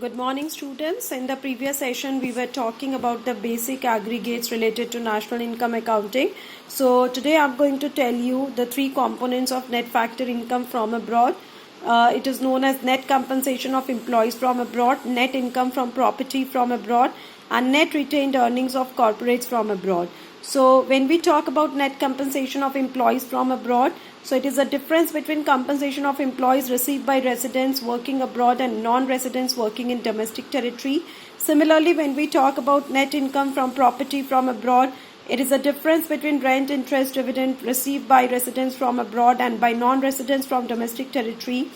Good morning, students. In the previous session, we were talking about the basic aggregates related to national income accounting. So today I'm going to tell you the three components of net factor income from abroad. It is known as net compensation of employees from abroad, net income from property from abroad, and net retained earnings of corporates from abroad. So when we talk about net compensation of employees from abroad, so it is a difference between compensation of employees received by residents working abroad and non-residents working in domestic territory. Similarly, when we talk about net income from property from abroad, it is a difference between rent, interest, dividend received by residents from abroad and by non-residents from domestic territory.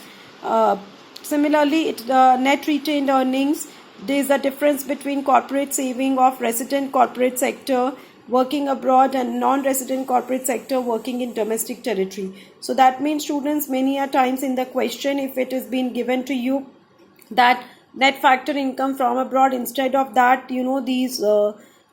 Similarly, net retained earnings, there is a difference between corporate saving of resident corporate sector working abroad and non-resident corporate sector working in domestic territory. So that means, students, many a times in the question, if it is been given to you that net factor income from abroad, instead of that, these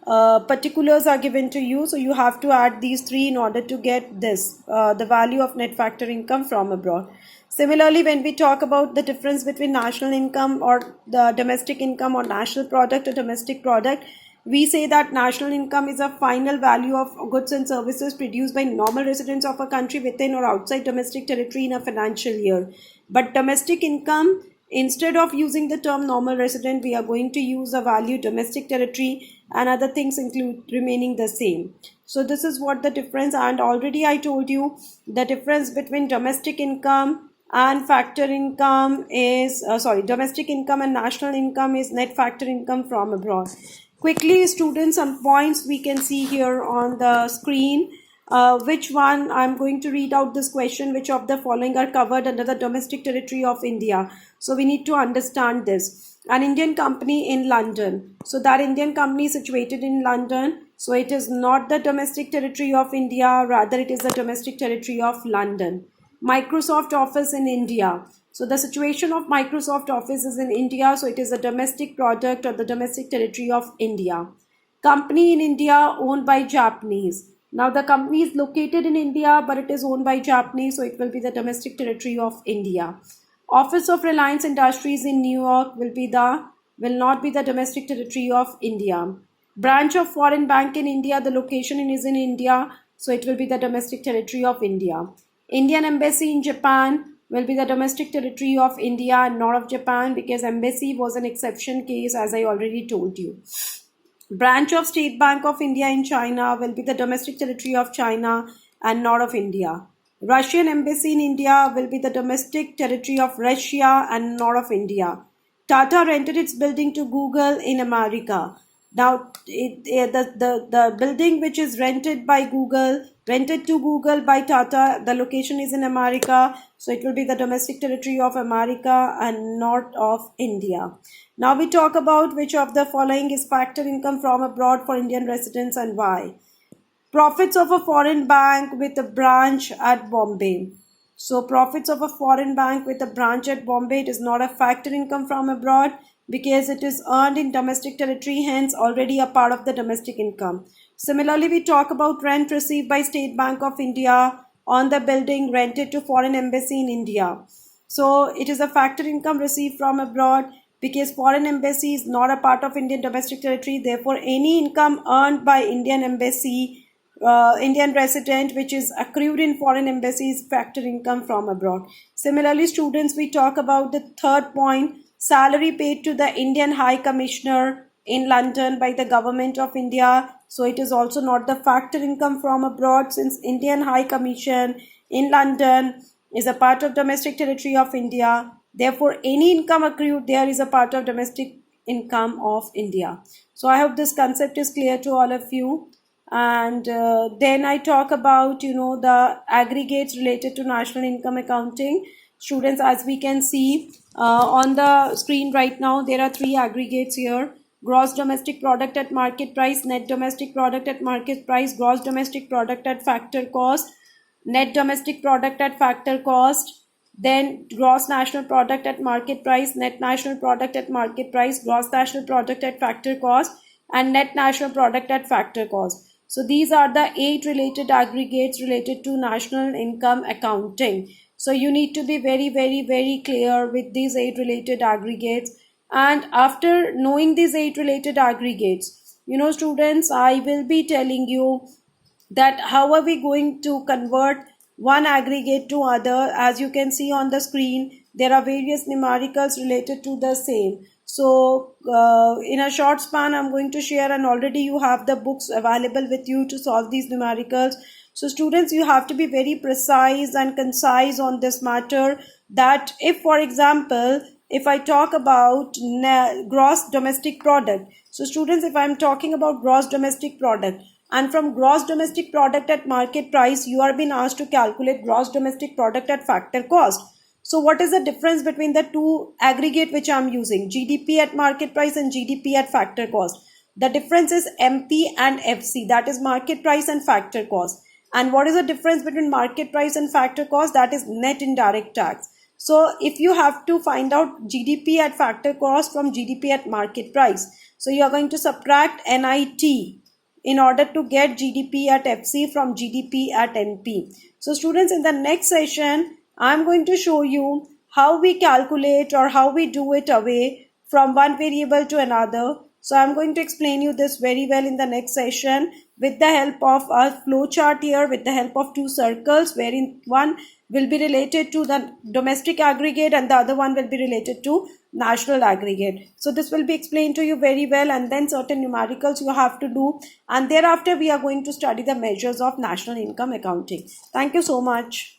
particulars are given to you, so you have to add these three in order to get this the value of net factor income from abroad. Similarly, when we talk about the difference between national income or the domestic income or national product or domestic product, we say that national income is a final value of goods and services produced by normal residents of a country within or outside domestic territory in a financial year. But domestic income, instead of using the term normal resident, we are going to use a value domestic territory, and other things include remaining the same. So this is what the difference, and already I told you the difference between domestic income and factor income is domestic income and national income is net factor income from abroad. Quickly, students, some points we can see here on the screen. Which one I'm going to read out this question, which of the following are covered under the domestic territory of India? So we need to understand this. An Indian company in London. So that Indian company is situated in London. So it is not the domestic territory of India, rather it is the domestic territory of London. Microsoft Office in India. So the situation of Microsoft Office is in India, so it is a domestic product or the domestic territory of India. Company in India owned by Japanese. Now the company is located in India, but it is owned by Japanese, so it will be the domestic territory of India. Office of Reliance Industries in New York will not be the domestic territory of India. Branch of Foreign Bank in India, the location is in India, so it will be the domestic territory of India. Indian Embassy in Japan will be the domestic territory of India and not of Japan, because embassy was an exception case, as I already told you. Branch of State Bank of India in China will be the domestic territory of China and not of India. Russian Embassy in India will be the domestic territory of Russia and not of India. Tata rented its building to Google in America. Now, the building which is rented to Google by Tata, the location is in America, so it will be the domestic territory of America and not of India. Now we talk about which of the following is factor income from abroad for Indian residents and why. Profits of a foreign bank with a branch at Bombay. So profits of a foreign bank with a branch at Bombay, it is not a factor income from abroad because it is earned in domestic territory, hence already a part of the domestic income. Similarly, we talk about rent received by State Bank of India on the building rented to foreign embassy in India. So it is a factor income received from abroad because foreign embassy is not a part of Indian domestic territory. Therefore, any income earned by Indian embassy, Indian resident which is accrued in foreign embassy is factor income from abroad. Similarly, students, we talk about the third point, salary paid to the Indian High Commissioner in London by the government of India. So it is also not the factor income from abroad, since Indian High Commission in London is a part of domestic territory of India. Therefore, any income accrued there is a part of domestic income of India. So I hope this concept is clear to all of you. And then I talk about, the aggregates related to national income accounting. Students, as we can see on the screen right now, there are three aggregates here. Gross domestic product at market price, net domestic product at market price, gross domestic product at factor cost, net domestic product at factor cost, then gross national product at market price, net national product at market price, gross national product at factor cost, and net national product at factor cost. So these are the 8 related aggregates related to national income accounting. So you need to be very, very, very clear with these 8 related aggregates. And after knowing these 8 related aggregates, students, I will be telling you that how are we going to convert one aggregate to other. As you can see on the screen, there are various numericals related to the same. So in a short span, I'm going to share, and already you have the books available with you to solve these numericals. So students, you have to be very precise and concise on this matter, that if, for example, if I talk about gross domestic product, so students, if I'm talking about gross domestic product, and from gross domestic product at market price, you are being asked to calculate gross domestic product at factor cost. So what is the difference between the two aggregate which I'm using, GDP at market price and GDP at factor cost? The difference is MP and FC, that is market price and factor cost. And what is the difference between market price and factor cost? That is net indirect tax. So if you have to find out GDP at factor cost from GDP at market price, so you are going to subtract NIT in order to get GDP at FC from GDP at NP. So students, in the next session, I'm going to show you how we calculate or how we do it away from one variable to another. So I'm going to explain you this very well in the next session with the help of a flow chart here, with the help of two circles, wherein one will be related to the domestic aggregate and the other one will be related to national aggregate. So this will be explained to you very well, and then certain numericals you have to do, and thereafter we are going to study the measures of national income accounting. Thank you so much.